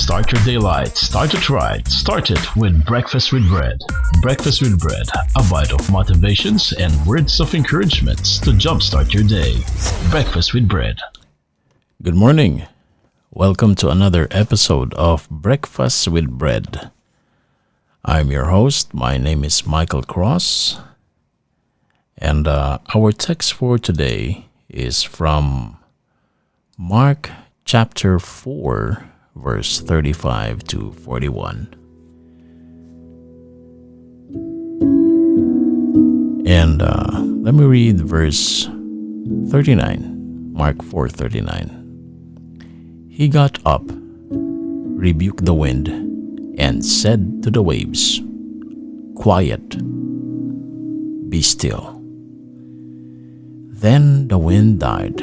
Start your daylight. Start it right. Start it with Breakfast with Bread. Breakfast with Bread, a bite of motivations and words of encouragement to jumpstart your day. Breakfast with Bread. Good morning. Welcome to another episode of Breakfast with Bread. I'm your host. My name is Michael Cross. And our text for today is from Mark chapter 4, verse 35 to 41. And let me read verse 39, Mark 4:39. He got up, rebuked the wind, and said to the waves, "Quiet, be still." Then the wind died,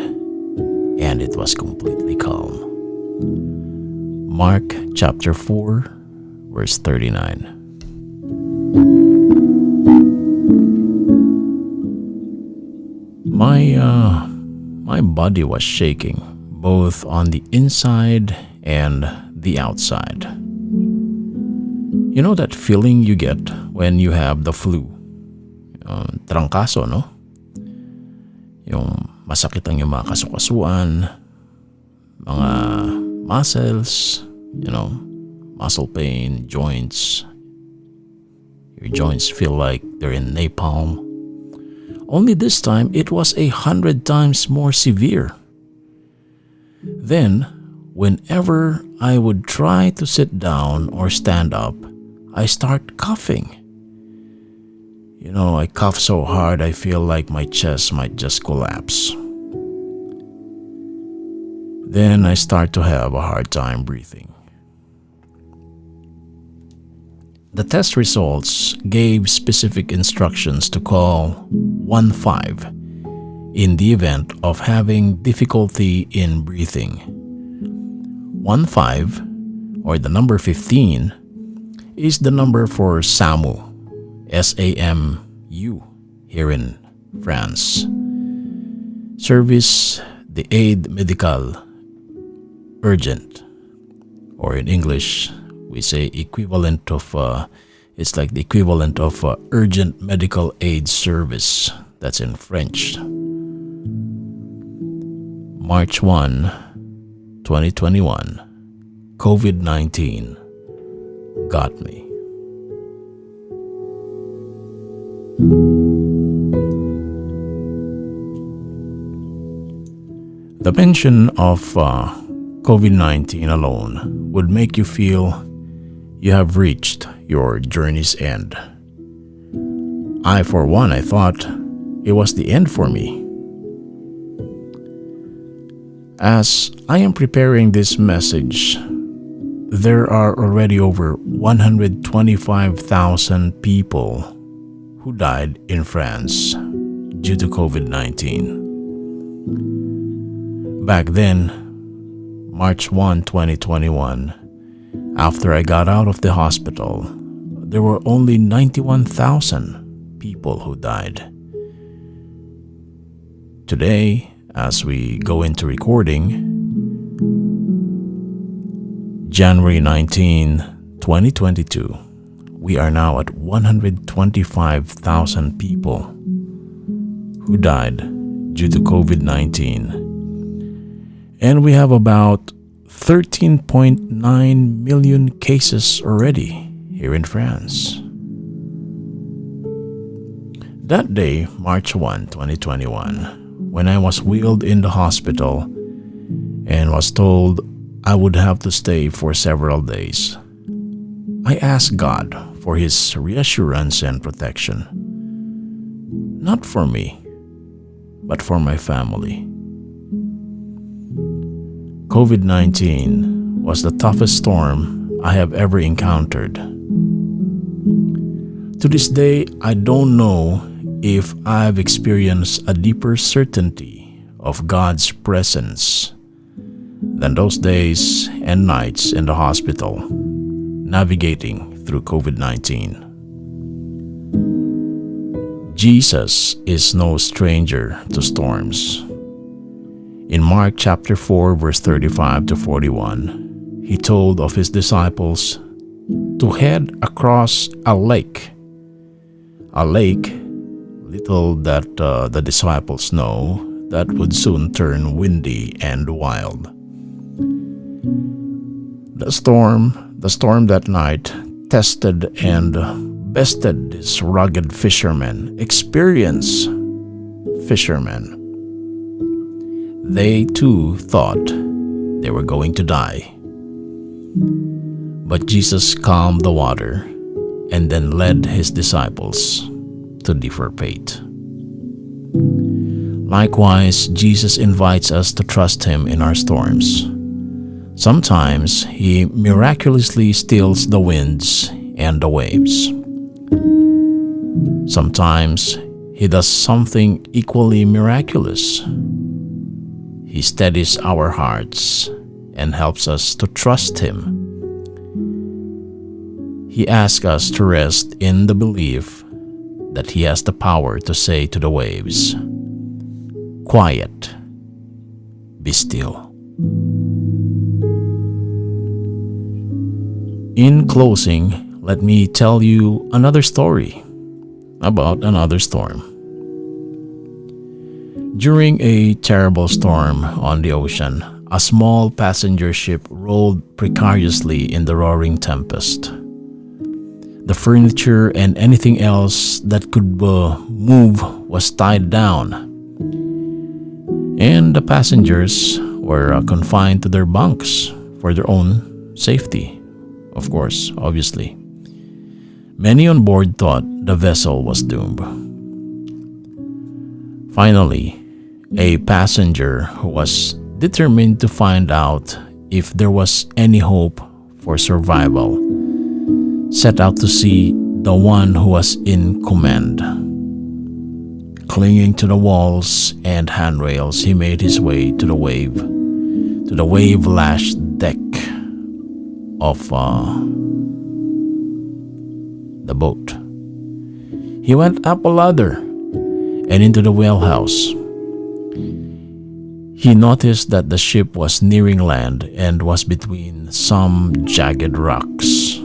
and it was completely calm. Mark chapter 4, verse 39. My body was shaking, both on the inside and the outside. You know that feeling you get when you have the flu? Trangkaso, no? Yung masakit ang yung mga kasukasuan, mga muscles, muscle pain, joints. Your joints feel like they're in napalm. Only this time, it was 100 times more severe. Then, whenever I would try to sit down or stand up, I start coughing. I cough so hard I feel like my chest might just collapse. Then I start to have a hard time breathing. The test results gave specific instructions to call 1-5 in the event of having difficulty in breathing. 1-5, or the number 15, is the number for SAMU, SAMU, here in France. Service de Aide Médicale Urgent, or in English, we say equivalent of, it's like the equivalent of Urgent Medical Aid Service. That's in French. March 1, 2021, COVID-19 got me. The mention of COVID-19 alone would make you feel you have reached your journey's end. For one, I thought it was the end for me. As I am preparing this message, there are already over 125,000 people who died in France due to COVID-19. Back then, March 1, 2021, after I got out of the hospital, there were only 91,000 people who died. Today, as we go into recording, January 19, 2022, we are now at 125,000 people who died due to COVID-19. And we have about 13.9 million cases already here in France. That day, March 1, 2021, when I was wheeled in the hospital and was told I would have to stay for several days, I asked God for His reassurance and protection. Not for me, but for my family. COVID-19 was the toughest storm I have ever encountered. To this day, I don't know if I've experienced a deeper certainty of God's presence than those days and nights in the hospital, navigating through COVID-19. Jesus is no stranger to storms. In Mark chapter 4, verse 35 to 41, he told of his disciples to head across a lake. A lake, little that the disciples know, that would soon turn windy and wild. The storm that night tested and bested these rugged fishermen, experienced fishermen. They too thought they were going to die. But Jesus calmed the water and then led his disciples to differ fate. Likewise, Jesus invites us to trust him in our storms. Sometimes he miraculously stills the winds and the waves. Sometimes he does something equally miraculous. He steadies our hearts and helps us to trust him. He asks us to rest in the belief that he has the power to say to the waves, "Quiet, be still." In closing, let me tell you another story about another storm. During a terrible storm on the ocean, a small passenger ship rolled precariously in the roaring tempest. The furniture and anything else that could move was tied down, and the passengers were confined to their bunks for their own safety, of course, obviously. Many on board thought the vessel was doomed. Finally, a passenger who was determined to find out if there was any hope for survival set out to see the one who was in command. Clinging to the walls and handrails, he made his way to the wave-lashed deck of the boat. He went up a ladder and into the whalehouse. He noticed that the ship was nearing land and was between some jagged rocks.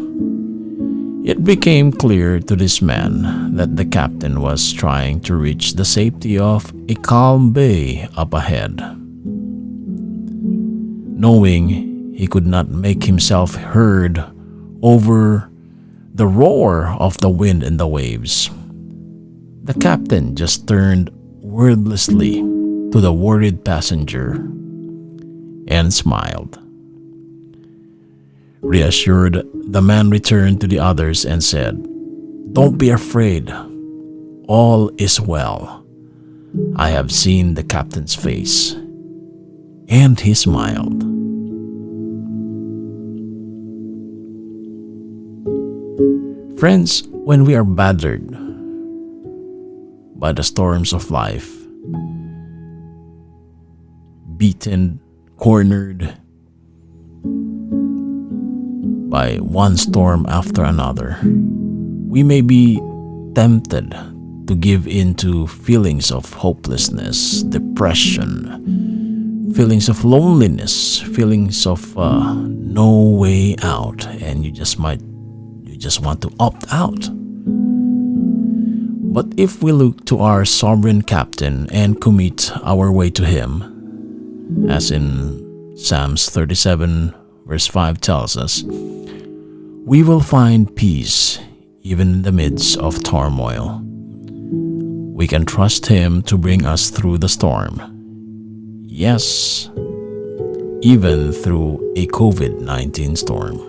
It became clear to this man that the captain was trying to reach the safety of a calm bay up ahead. Knowing he could not make himself heard over the roar of the wind and the waves, the captain just turned wordlessly to the worried passenger and smiled. Reassured, the man returned to the others and said, "Don't be afraid. All is well. I have seen the captain's face." And he smiled. Friends, when we are battered by the storms of life, beaten, cornered by one storm after another, we may be tempted to give in to feelings of hopelessness, depression, feelings of loneliness, feelings of no way out, and you just want to opt out. But if we look to our sovereign captain and commit our way to him, as in Psalms 37 verse 5 tells us, we will find peace even in the midst of turmoil. We can trust him to bring us through the storm. Yes, even through a COVID-19 storm.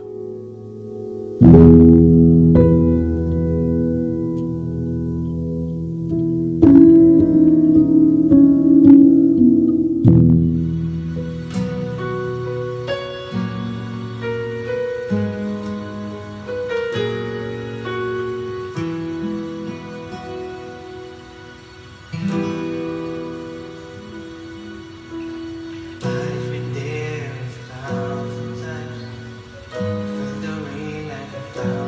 I've been there 1,000 times. Felt the rain like 1,000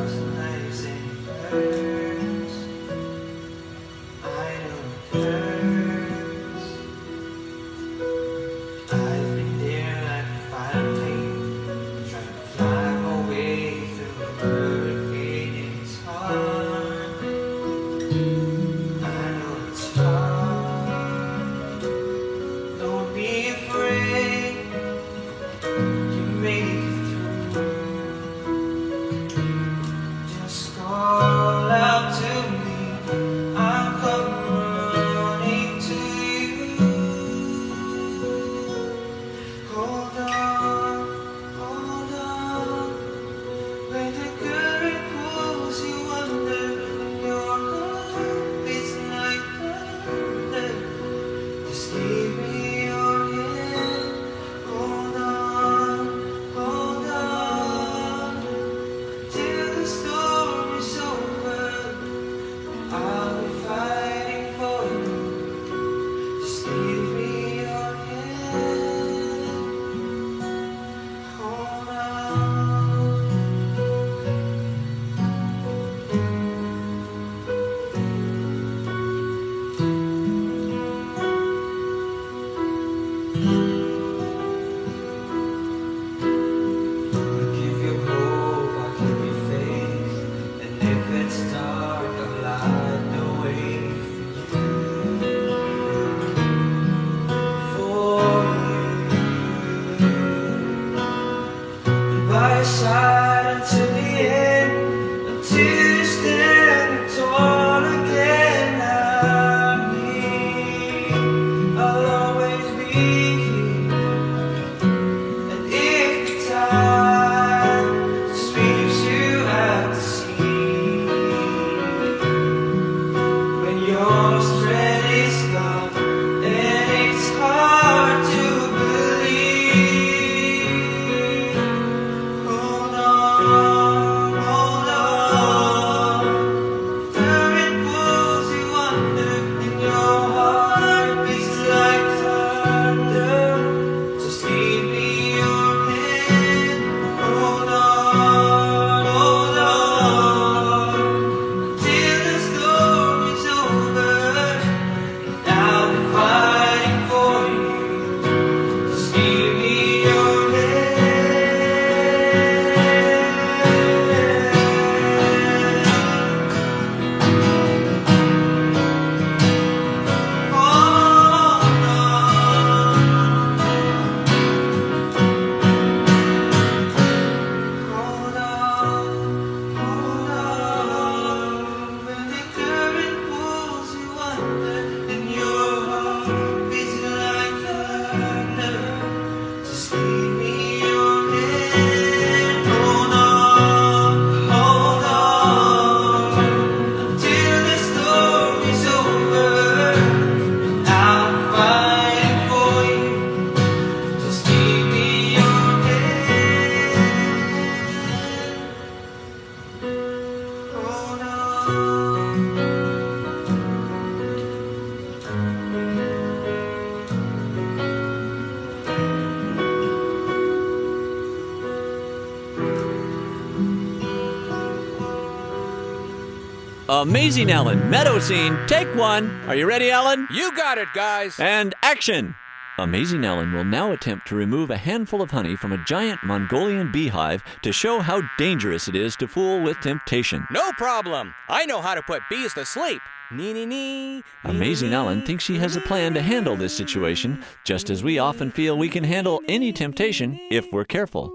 Amazing Alan, meadow scene, take one. Are you ready, Alan? You got it, guys. And action! Amazing Alan will now attempt to remove a handful of honey from a giant Mongolian beehive to show how dangerous it is to fool with temptation. No problem. I know how to put bees to sleep. Nee. Amazing Alan thinks he has a plan to handle this situation, just as we often feel we can handle any temptation if we're careful.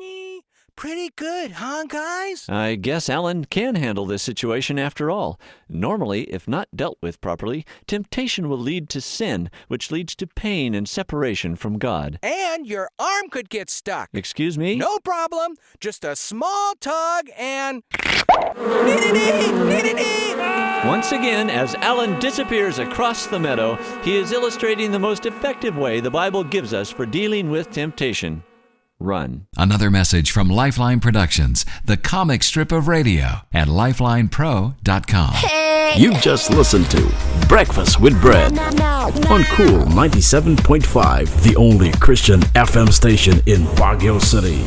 Pretty good, huh, guys? I guess Alan can handle this situation after all. Normally, if not dealt with properly, temptation will lead to sin, which leads to pain and separation from God. And your arm could get stuck. Excuse me? No problem. Just a small tug and... Once again, as Alan disappears across the meadow, he is illustrating the most effective way the Bible gives us for dealing with temptation. Run. Another message from Lifeline Productions, the comic strip of radio at lifelinepro.com. You've just listened to Breakfast with Bread on Cool 97.5, the only Christian FM station in Baguio City.